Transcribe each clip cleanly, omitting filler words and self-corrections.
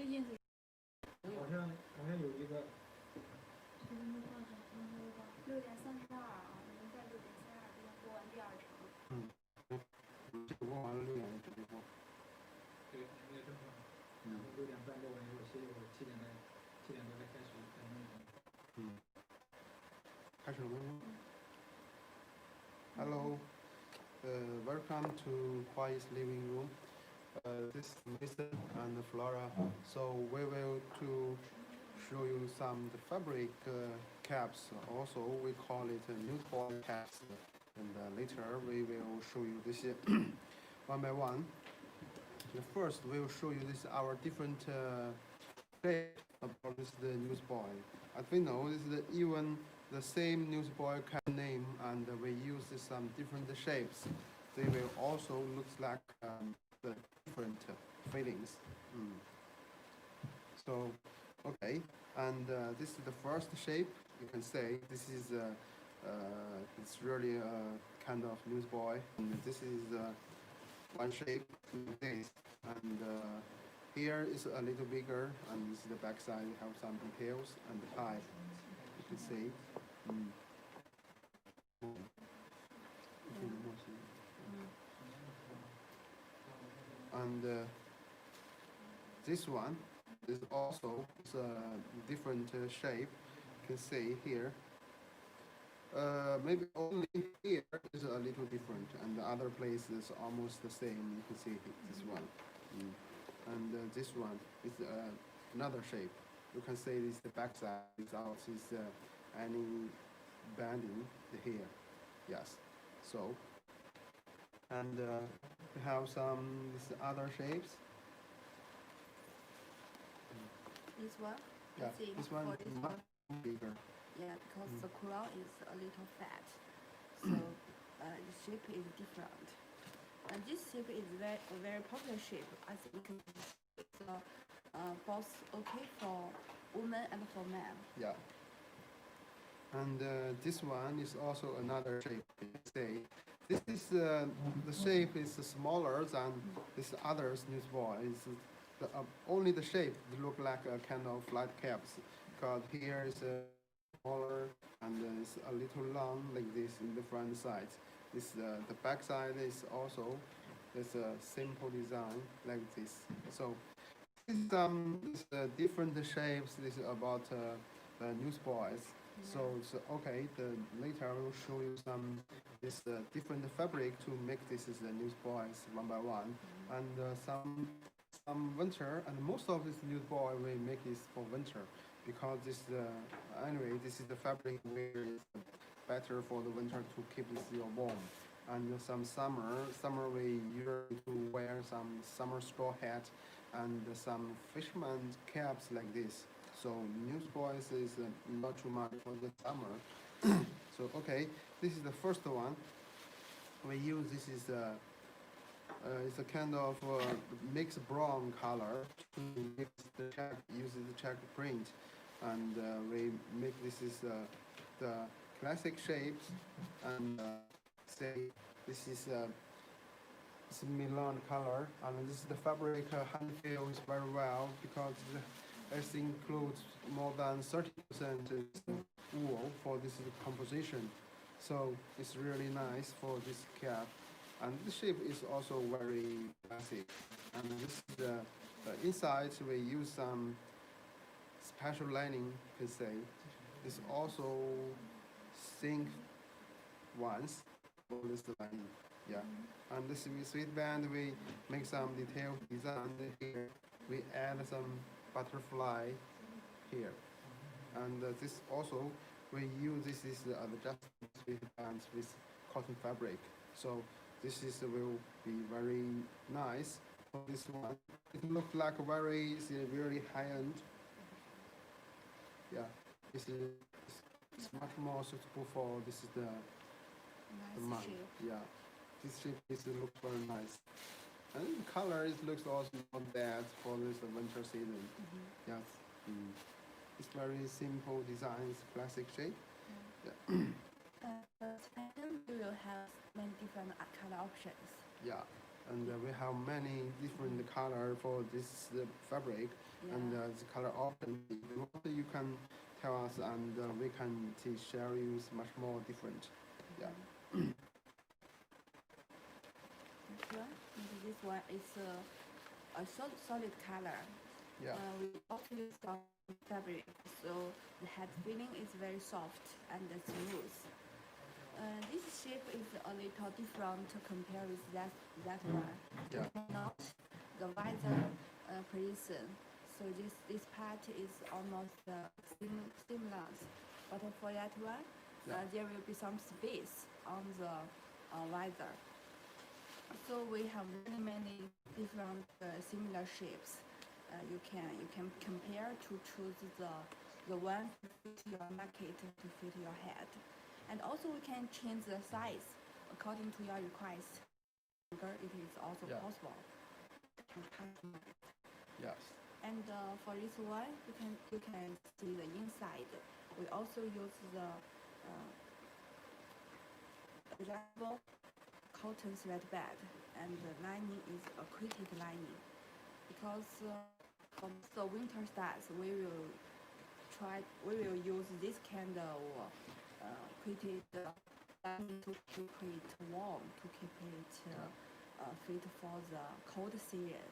好像有一个。6:32啊，你们在6:32之前播完第2场。这个播完了6点直接播。对，应该正好。然后6点半播完以后歇一会儿，7点多再开始再弄一弄。开始了吗？Hello, welcome to Quiet's living room. This is Mason and Flora. So we will to show you some the fabric caps. Also, we call it newsboy caps. And later we will show you this one by one. The first we will show you this our different shape about this the newsboy. As we know, this is even the same newsboy can name, and we use some different shapes. They will also look like the different feelings. So, okay, and this is the first shape. You can say this is it's really a kind of newsboy, and this is one shape like this, and here is a little bigger, and this is the back side. We have some details and the type. You can see. And this one is also a different shape. You can see here. Maybe only here is a little different, and the other place is almost the same. You can see this one, and this one is another shape. You can see this the back side without this any banding here. Yes. So, and we have some these other shapes. This one? Yeah, this one is much bigger. Yeah, because the crown is a little fat, so the shape is different. And this shape is very popular shape. I think it's both okay for women and for men. Yeah. And this one is also another shape. Say, this is the shape is smaller than this other newsboy. It's only the shape look like a kind of flat caps, because here is smaller and it's a little long like this in the front side. This the back side is also there's a simple design like this. So this different shapes. This is about the newsboys. So it's okay. Later I will show you some this different fabric to make this is the newsboys one by one, and some winter, and most of this newsboy we make is for winter, because this anyway this is the fabric where is better for the winter to keep this warm. And some summer we usually to wear some summer straw hat and some fisherman caps like this. So newsboys is not too much for the summer. So okay, this is the first one. We use this is it's a kind of mixed brown color to mix the check, use the check print, and we make this is the classic shapes, and say this is it's Milan color, and this is the fabric hand feels very well, because it includes more than 30% wool for this composition. So it's really nice for this cap. And the shape is also very classic. And this is the inside we use some special lining, you can say. It's also thin ones for this lining. Yeah. And this sweet band we make some detailed design here. We add some butterfly here. And this also we use this is just sweet bands with cotton fabric. So this is will be very nice for this one. It looks like very high end. Yeah, it's much more suitable for this is the month. Yeah, this shape looks very nice, and the color looks also not bad for this winter season. Yes, it's very simple designs, classic shape. Second, we will have many different color options. Yeah, and we have many different color for this fabric, and Yeah. the color option. If you want, you can tell us, and we can share you much more different. Yeah. This one is a solid color. Yeah. We also use some fabric, so the head feeling is very soft and smooth. This shape is a little different compared with that one. Yeah. Not the wider position. So this part is almost similar, but for that one, there will be some space on the visor. So we have many different similar shapes. You can compare to choose the one to fit your market, to fit your head, and also we can change the size according to your request. It is also possible. Yes. And for this one, you can see the inside. We also use the adjustable cotton threadband, and the lining is a quilted lining. Because from the winter starts, we will use this kind of quilted lining to keep it warm, to keep it fit for the cold season.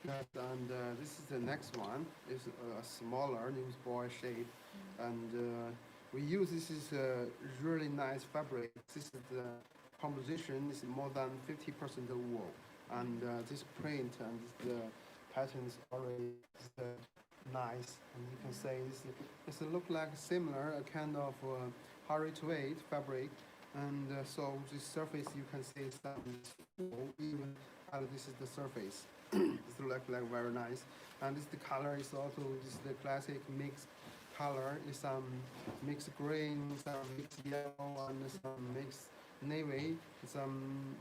Yes, and this is the next one. It's a smaller newsboy shape, and we use this is a really nice fabric. This is the composition is more than 50% wool, and this print and the pattern is already nice, and you can say this look like similar a kind of hurry to wait fabric, and so this surface you can see some wool even. This is the surface. It's look like very nice, and this the color is also this the classic mixed color is some mixed green, some mixed yellow, and some mixed navy, some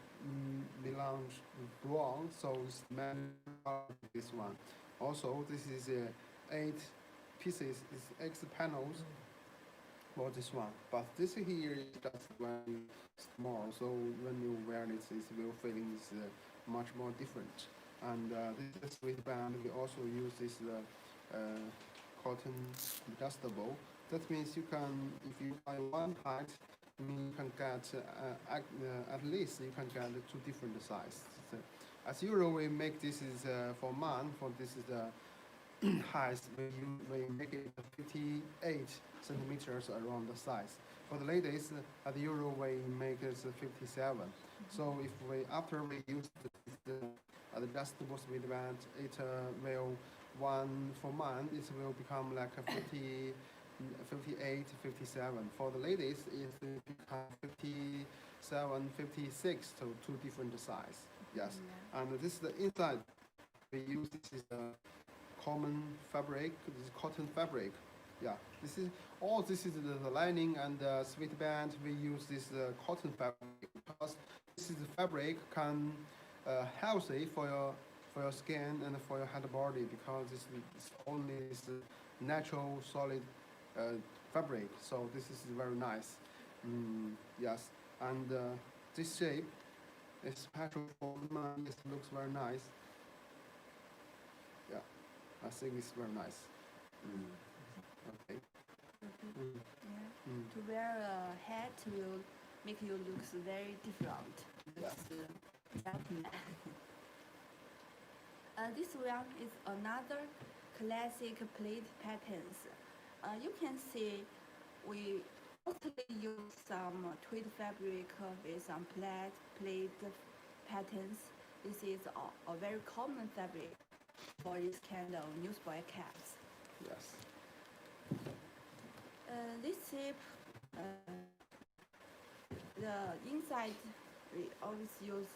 melange brown. So it's this one. Also, this is 8 pieces. It's 8 panels for this one. But this here is just very small. So when you wear it, it will feeling is much more different. And this sweat band, we also use this cotton adjustable. That means you can, if you buy one height, you can get at least you can get 2 different sizes. So, as usual, we make this is for man. For this is the height, we make it 58 centimeters around the size. For the ladies, at usual we make it 57. So if we after we use the adjustable sweat band, it will one for man it will become like a 50, 58, 57. For the ladies, it will become 57, 56, so 2 different size. Yes, and this is the inside. We use this is a common fabric. This is cotton fabric. Yeah, this is the lining and the sweat band. We use this cotton fabric because this is the fabric can healthy for your skin and for your head body because it's only this natural solid fabric. So this is very nice. Yes, and this shape is special for man. It looks very nice. Yeah, I think it's very nice. Okay. To wear a hat will make you look very different. Yeah. This one is another classic plaid patterns. You can see we mostly use some tweed fabric with some plaid patterns. This is a very common fabric for this kind of newsboy caps. Yes. This shape, the inside, we always use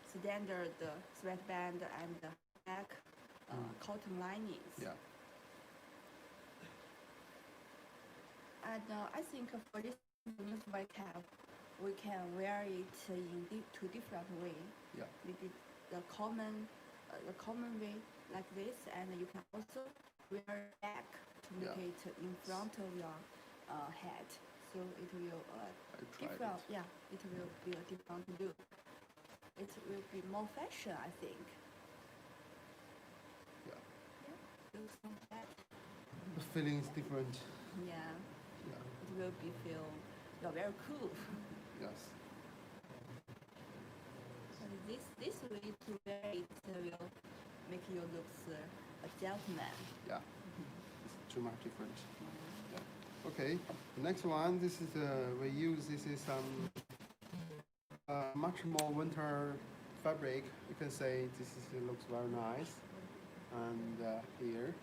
standard sweatband and neck cotton linings. Yeah. And I think for this newsboy cap, we can wear it in 2 different ways. Yeah. Maybe the common way like this, and you can also wear back to make it in front of your head. so it will different. Yeah, it will be a different look. It will be more fashion, I think. Yeah. Looks like that. The feeling is different. Yeah. Yeah. It will be feel you're very cool. Yes. And this way to wear it will make you look a gentleman. Yeah. It's too much different. Yeah. Okay. The next one. This is we use. This is some much more winter fabric. You can say this is, it looks very nice. And here.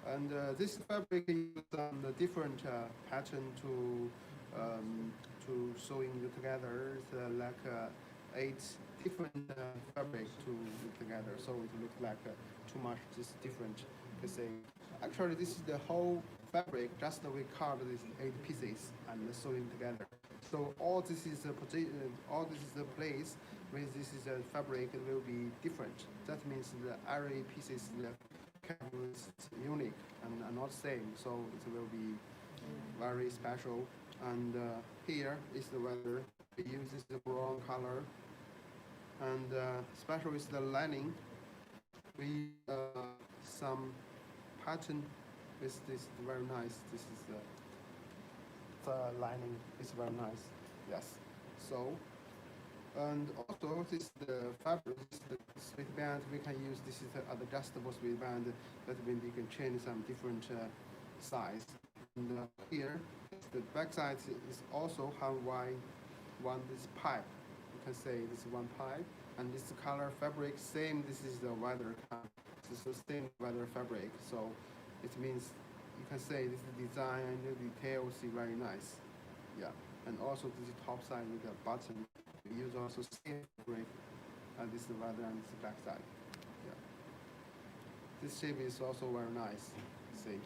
And this fabric uses the different pattern to sewing it together. It's like 8 different fabric to put together, so it looks like too much just different. You say, actually, this is the whole fabric. Just we carved these 8 pieces and sewing together. So all this is a position, all this is the place where this is a fabric. It will be different. That means the every pieces is unique and not same, so it will be very special. And here is the weather. We use the brown color, and special is the lining. We some pattern with this very nice. This is the lining is very nice. Yes. So. And also, this is the fabric, this is the sweatband. We can use this is the adjustable sweatband that we can change some different size. And here, the back side is also have one this pipe. You can say this is one pipe, and this color fabric same. This is the weather. This is the same weather fabric. So it means you can say this design and the details is very nice. Yeah, and also this top side with the button. We use also same fabric, and this is the weather and this is the back side. Yeah. This shape is also very nice. See.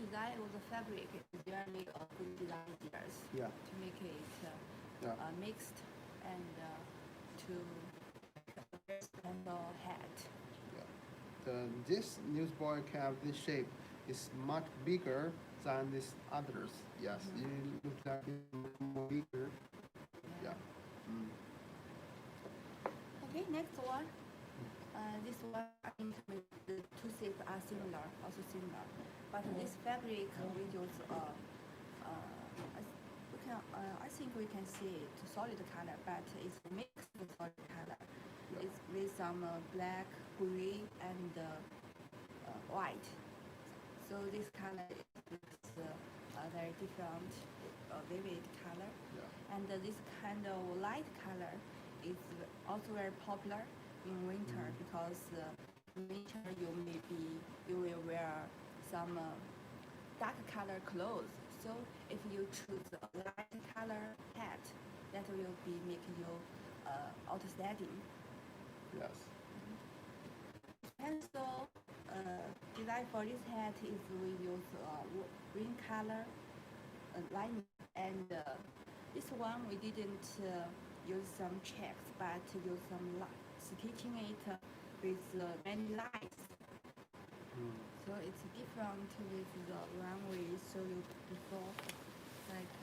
Design of the fabric is really a good design ideas. Yeah. To make it mixed and to a special hat. Yeah. This newsboy cap, this shape is much bigger than these others. Yes, it looks like it's more bigger. Yeah. Okay, next one. This one, I think the two shapes are similar, also similar. But this fabric we use, I think we can see it solid color, but it's mixed with solid color. Yeah. It's with some black, gray, and white. So this color is very different, vivid color. Yeah. And this kind of light color is also very popular in winter because in winter you will wear some dark color clothes. So if you choose a light color hat, that will be make you outstanding. Yes. Pencil design for this hat is we use green color lining, and this one we didn't use some checks, but use some stitching it with many lines. So it's different with the one we showed you before. Like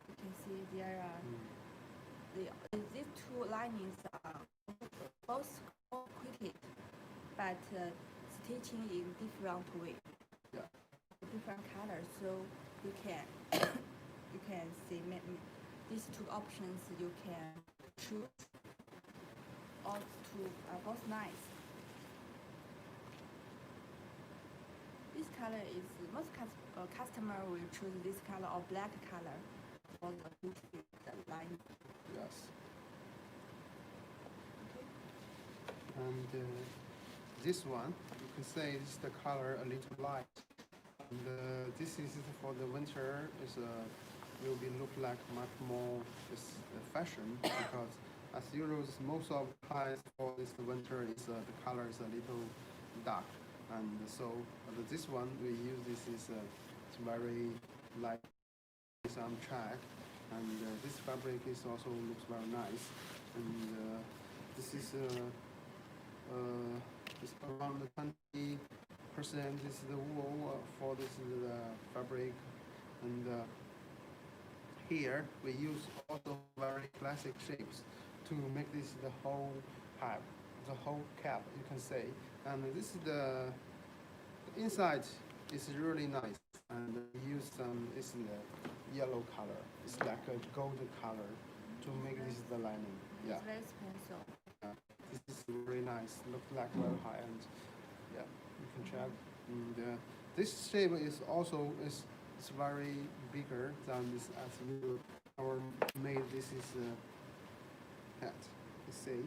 you can see there are these two linings are both quilted, but stitching in different way. Yeah. Different colors, so you can you can see these two options. You can choose. All two are both nice. This color is most customer will choose this color or black color for the boot fit line. Yes. Okay. And this one, you can say is the color a little light. And this is for the winter. Will be look like much more fashion because as usual, most of the times for this winter is the color is a little dark, and so this one we use this is it's very light, some track, and this fabric is also looks very nice, and this is it's around 20 percent is the wool for this is the fabric, and here we use also very classic shapes to make this the whole hive, the whole cap you can say. And this is the inside is really nice, and we use some is the yellow color. It's like a golden color to make this the lining. Yeah, It's very special. this is really nice. Look like very high end. Yeah, you can check. And this shape is also is it's very bigger than this as we our made. This is hat. You see,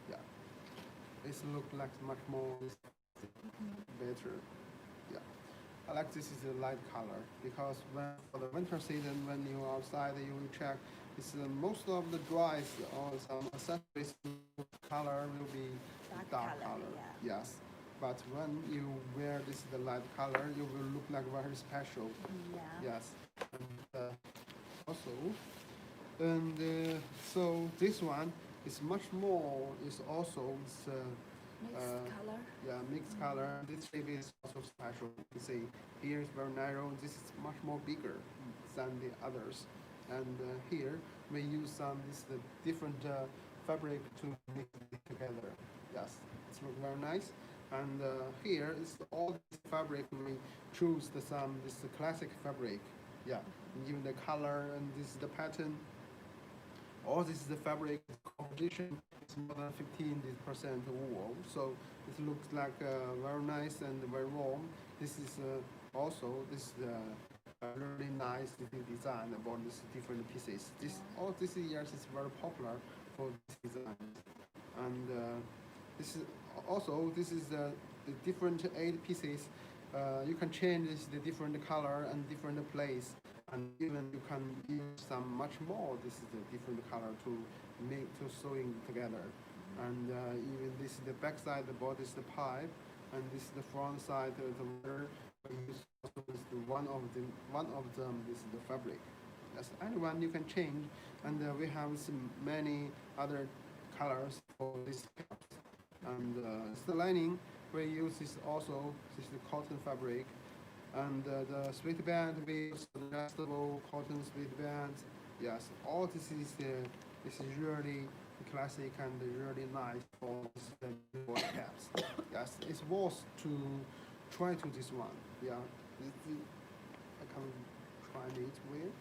yeah, it's look like much more better. Yeah, I like this is a light color because when for the winter season when you are outside you will check. It's most of the dries or some accessories color will be dark color. Yeah. Yes, but when you wear this the light color, you will look like very special. Yeah. Yes, and also, and so this one is much more. Is also it's, Mixed color. yeah, mixed color. This shape is also special. You see, here is very narrow. This is much more bigger than the others. And here we use some this the different fabric to mix it together. Yes, it's look very nice. And here is all this fabric we choose the some this the classic fabric. Yeah, and even the color and this is the pattern. All this is the fabric composition. It's more than 15% wool, so it looks like very nice and very warm. This is also this really nice design about these different pieces. This all these years is very popular for this design, and this is also this is the different 8 pieces. You can change this, the different color and different place, and even you can use some much more. This is the different color to make to sewing together, and even this is the back side. The body is the pipe, and this is the front side. The water. We use also is the one of them. This is the fabric. Yes, anyone you can change, and we have some many other colors for this caps. And the lining we use is also this is the cotton fabric, and the sweat band we use adjustable cotton sweat band. Yes, all this is really classic and really nice for the caps. Yes, it's worth to try to this one. Yeah, I can try it with.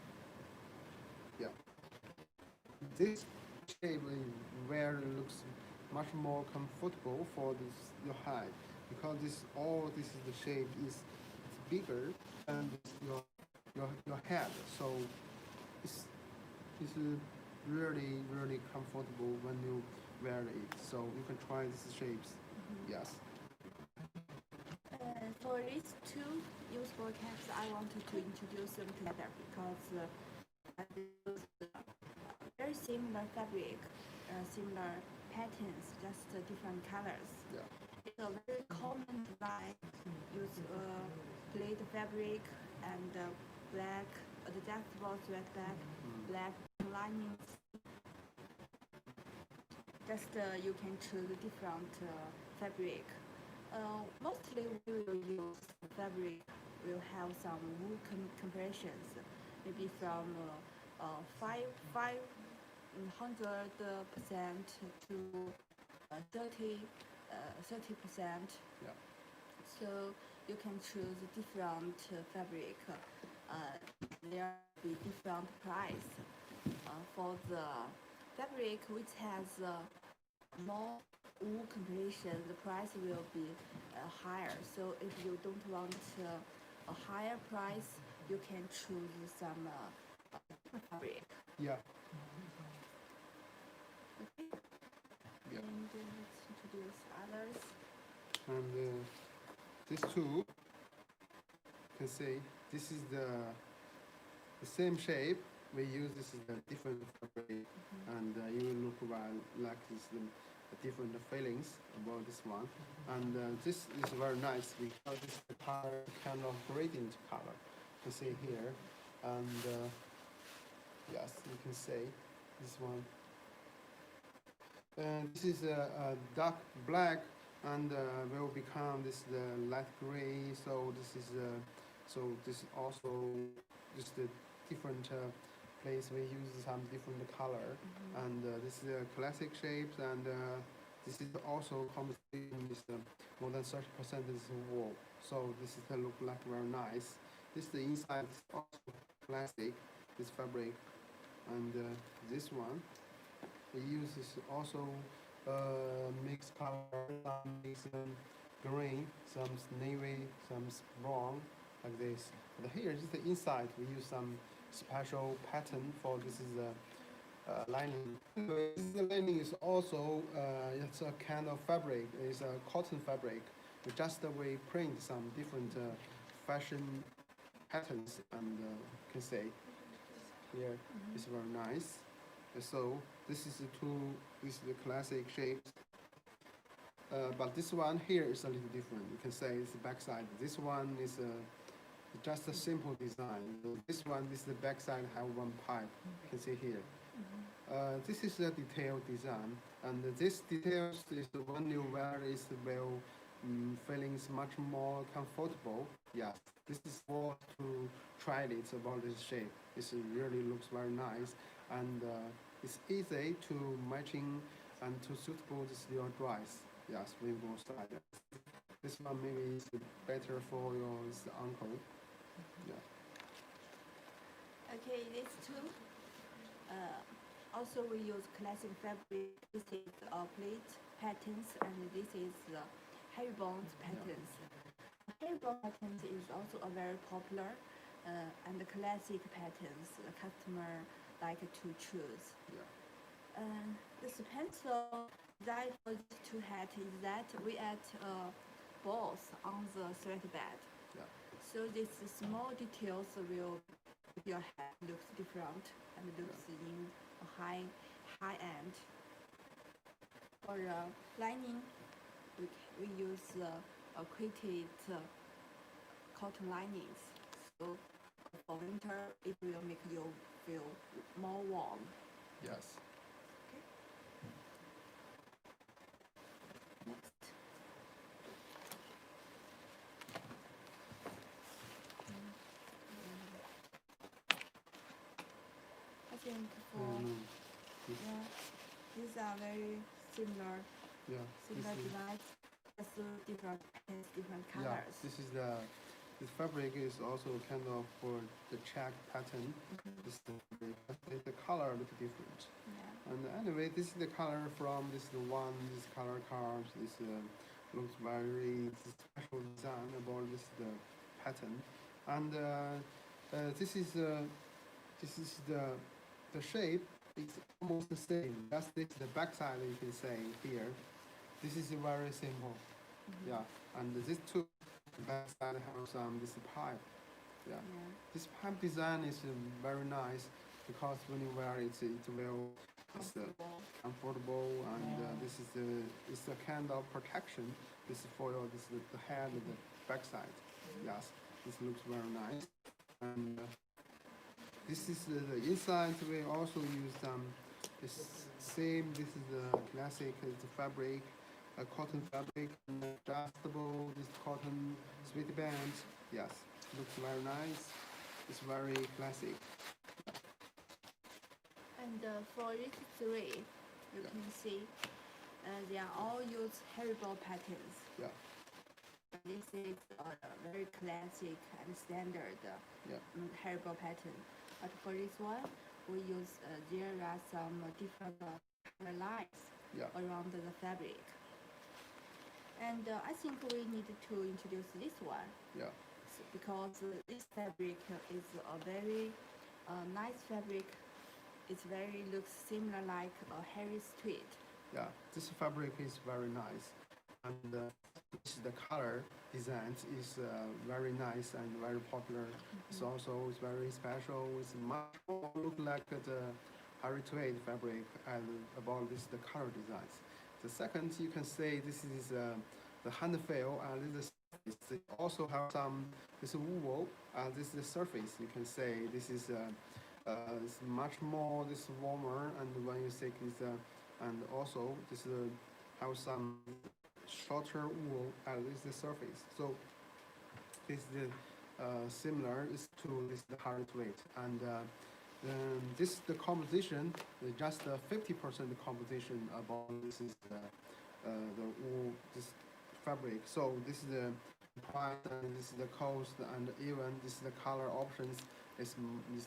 Yeah, this shape where it looks much more comfortable for this your height because this is the shape is it's bigger and it's your head, so it's really comfortable when you wear it. So you can try these shapes. Yes. For these two useful caps, I wanted to introduce them together because they use very similar fabric, similar patterns, just different colors. Yeah. It's a very common design. Use plaid fabric and black adjustable sweatband, black linings. Just you can choose different fabric. Mostly we will use fabric. We'll have some wool compressions, maybe from 500% to 30%. Yeah. So you can choose different fabric. There will be different price. For the fabric which has more wool compression, the price will be higher. So if you don't want a higher price, you can choose some fabric. Yeah. Okay. Yeah. And let's introduce others. And these two, you can see this is the same shape. We use this is a different fabric, and you will look around like this different feelings about this one. And this is very nice because this is the color kind of gradient color. You can see here, and yes, you can see this one. And this is a dark black and will become this the light gray. So this is this also just the different place we use some different color, and this is classic shapes, and this is also composition is more than 30% is wool. So this is look like very nice. This the inside is also plastic, this fabric, and this one we use is also mixed color, some mix green, some navy, some brown, like this. But here is the inside. We use some special pattern for this is lining. This lining is also it's a kind of fabric. It's a cotton fabric. We just we print some different fashion patterns, and can say here it's very nice. So this is this is the classic shapes. But this one here is a little different. You can say it's the backside. This one is just a simple design. This one, this is the backside have one pipe. You can see here. This is a detailed design, and this details is when you wear it will feeling much more comfortable. Yes, this is for to try it about this shape. This really looks very nice, and it's easy to matching and to suitable this your dress. Yes, rainbow style. This one maybe is better for your uncle. Yeah. Okay, these two. Also, we use classic fabric. This is plate patterns, and this is herringbone patterns. Herringbone patterns is also a very popular and classic patterns the customer like to choose. Yeah. This pencil that for these two hats is that we add balls on the threadband. Yeah. So these small details will make your hat looks different and looks in a high end. For lining, we use quilted cotton linings. So for winter, it will make you feel more warm. Yes. Next. I think for yeah, these are very similar Yeah. designs, just different patterns, different Yeah. colors. This is this fabric is also kind of for the check pattern. The color a little different. Yeah. And anyway, this is the color from this this color cards. This looks very special design about this the pattern, and this is the shape. It's almost the same. That's the back side. You can say here. This is very simple. Yeah, and these two back side have some this pipe. Yeah. This pipe design is very nice because when you wear it, it will it's comfortable, and this is it's a kind of protection. This is for your the head and the backside. Yes, this looks very nice, and this is the inside. We also use this same. This is the classic. It's a fabric, a cotton fabric, and adjustable. This cotton sweat band. Yes, looks very nice. It's very classic. And for these three, you can see they are all use herringbone patterns. Yeah. This is a very classic and standard herringbone pattern. But for this one, we use there are some different color lines around the fabric. And I think we need to introduce this one. Yeah. Because this fabric is a very nice fabric. It's very looks similar like a Harris tweed. Yeah, this fabric is very nice, and the color design is very nice and very popular. It's also very special. It's much more look like the Harry tweed fabric and about the color designs. The second, you can say this is the hand feel, and this it also have some this wool. This is the surface. You can say this is it's much more this warmer, and when you take this and also this have some shorter wool at least the surface. So this is similar is to this the heart rate, and this the composition just 50% composition about this is the wool this fabric. So this is the price and this is the cost and even this is the color options is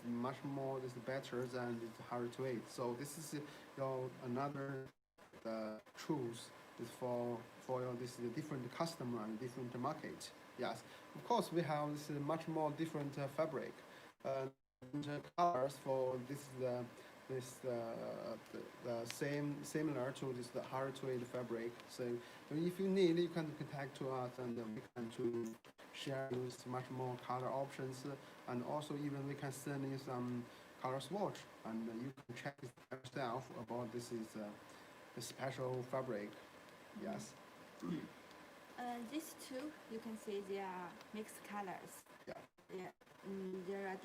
much more is better than the heart rate. So this is another choose is for your this different customer and different market. Yes, of course we have this much more different fabric, the colors for this the same similar to this the hard trade fabric. So if you need, you can contact to us and we can to share you much more color options, and also even we can send you some color swatch and you can check it yourself about this is a special fabric. Yes. These two, you can see they are mixed colors. Yeah. Yeah. There are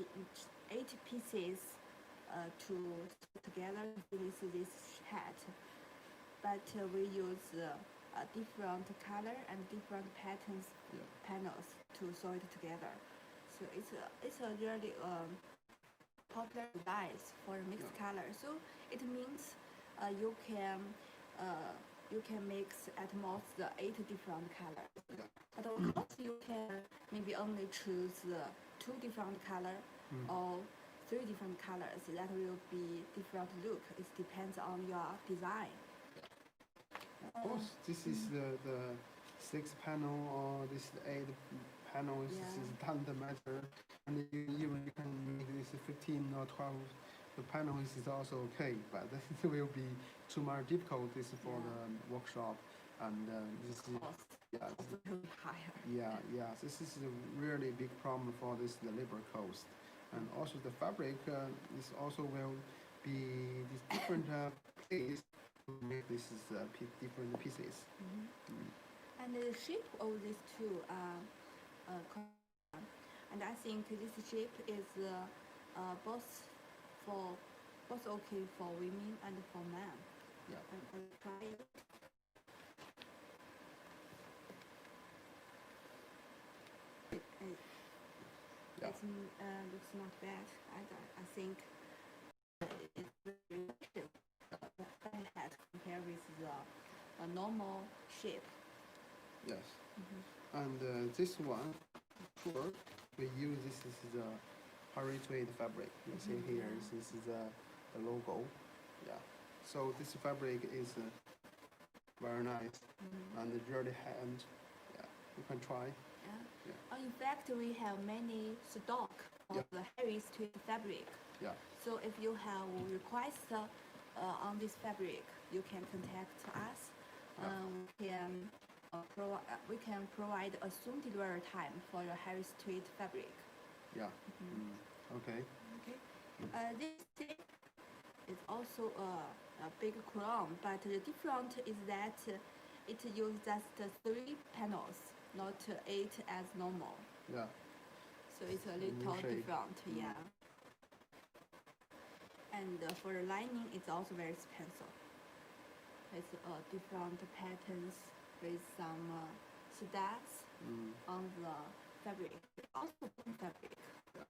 8 pieces to put together with this hat, but we use different color and different patterns panels to sew it together. So it's a really popular device for mixed color. So it means you can mix at most 8 different colors. Yeah. But of course you can maybe only choose 2 different colors or 3 different colors. That will be different look. It depends on your design. Of course, this is the 6 panel or this 8 panels. Yeah. This is doesn't matter, and you can make this 15 or 12. The panels is also okay, but this will be too much difficult. This for the workshop, and this is Higher. This is a really big problem for this the labor cost, and also the fabric is also will be this different place to make this is different pieces. And the shape of these two are and I think this shape is both okay for women and for men. Yeah. I'll try it. It looks not bad either. I think it's very effective hat compared with the normal shape. Yes. And this one, sure, we use this is the hurry-trade fabric. You see here, this is the logo. Yeah. So this fabric is very nice and really hand. Yeah, you can try. In fact, we have many stock of the Harry's tweed fabric. Yeah. So if you have request on this fabric, you can contact us. We can provide a soon delivery time for your Harry's tweed fabric. Yeah. Okay. This is also a big crown, but the difference is that it uses just 3 panels, not 8 as normal. Yeah. So it's a little different, yeah. And for the lining, it's also very expensive. It's different patterns with some studs on the fabric, also fabric. Yeah.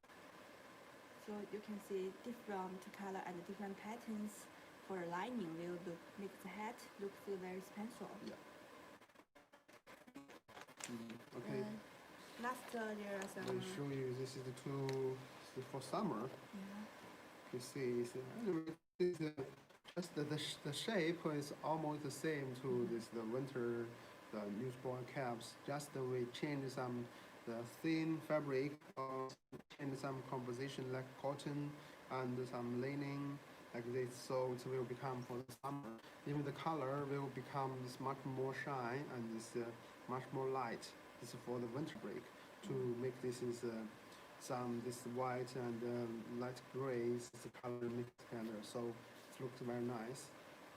So you can see different color and different patterns for the lining will make the hat look very expensive. Yeah. Okay. Last there are some. I will show you. This is the two for summer. You see, just the shape is almost the same to this the winter, the newsboy caps. Just we change some the thin fabric or change some composition like cotton and some linen like this. So it will become for the summer. Even the color will become this much more shine and this much more light. This is for the winter break to make this is some this white and light gray is the color mixed together, so it looks very nice.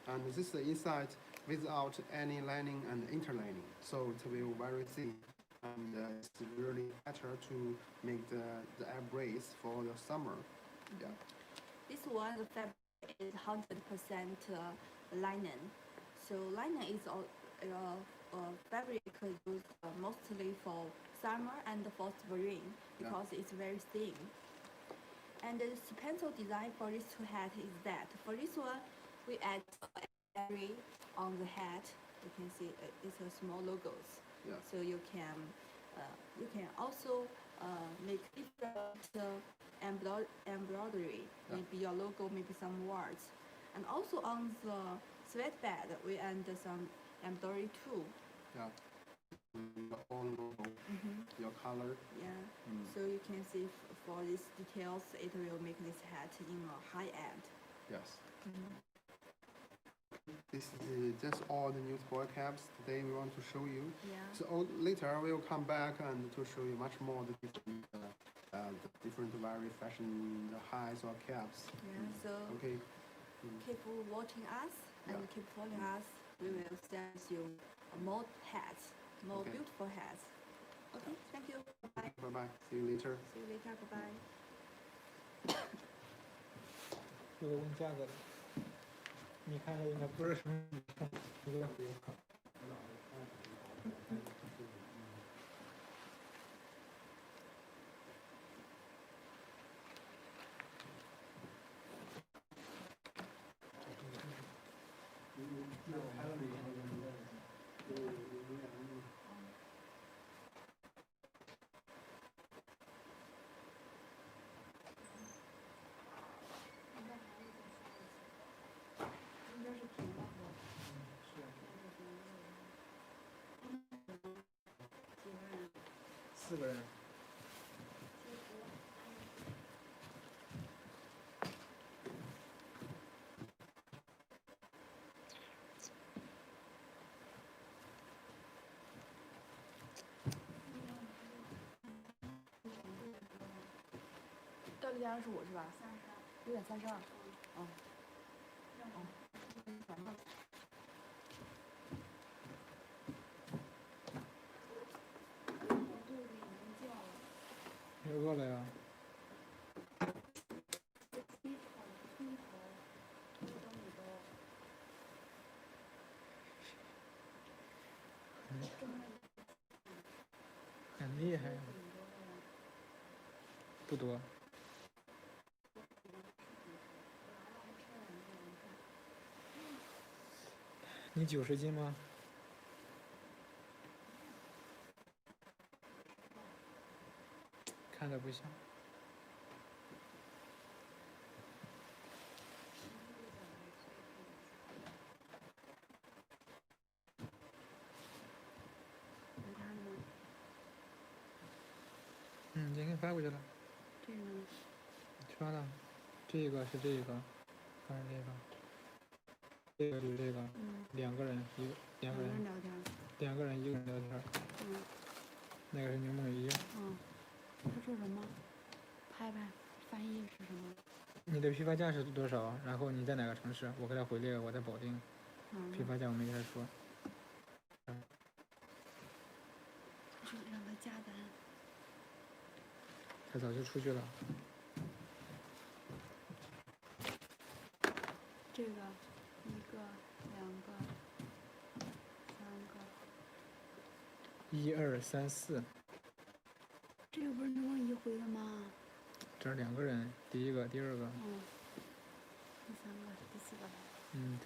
And this is the inside without any lining and interlining, so it will very thin, and it's really better to make the air brace for the summer. Yeah. This one the fabric is 100% linen, so linen is fabric used mostly for summer and for spring because it's very thin. And the pencil design for these two hats is that for this one we add area on the hat. You can see it's a small logos. Yeah. So you can also make different embroidery. Yeah. Maybe your logo, maybe some words. And also on the sweatband we add some embroidery too. Yeah. Your own logo, your color. Yeah. So you can see for these details, it will make this hat in a high end. Yes. This is just all the newsboy caps today we want to show you. Yeah. So later we will come back and to show you much more the different very fashion hats or caps. Yeah. So Okay. keep watching us and Yeah. keep following us. We will send you more hats, more Okay. beautiful hats. Okay. Thank you. Bye. Bye bye. See you later. See you later. Bye bye. 这个问价格的，你看着应该不是什么一个4个人。到6:25是吧？6:32。哦。你饿了呀？很厉害呀！不多。你90斤吗？看着不像。已经给你发过去了。这个呢？刷了。这个是这个，还是这个？这个是这个。两个人两个人聊天。2个人1个人聊天。那个是柠檬鱼。他说什么？拍拍，翻译是什么？你的批发价是多少？然后你在哪个城市？我给他回这个，我在保定。批发价我没给他说。就让他加单。他早就出去了。这个1个、2个、3个。1、2、3、4。这个不是柠檬鱼回的吗？这是2个人，第1个、第2个。第3个、第4个。对。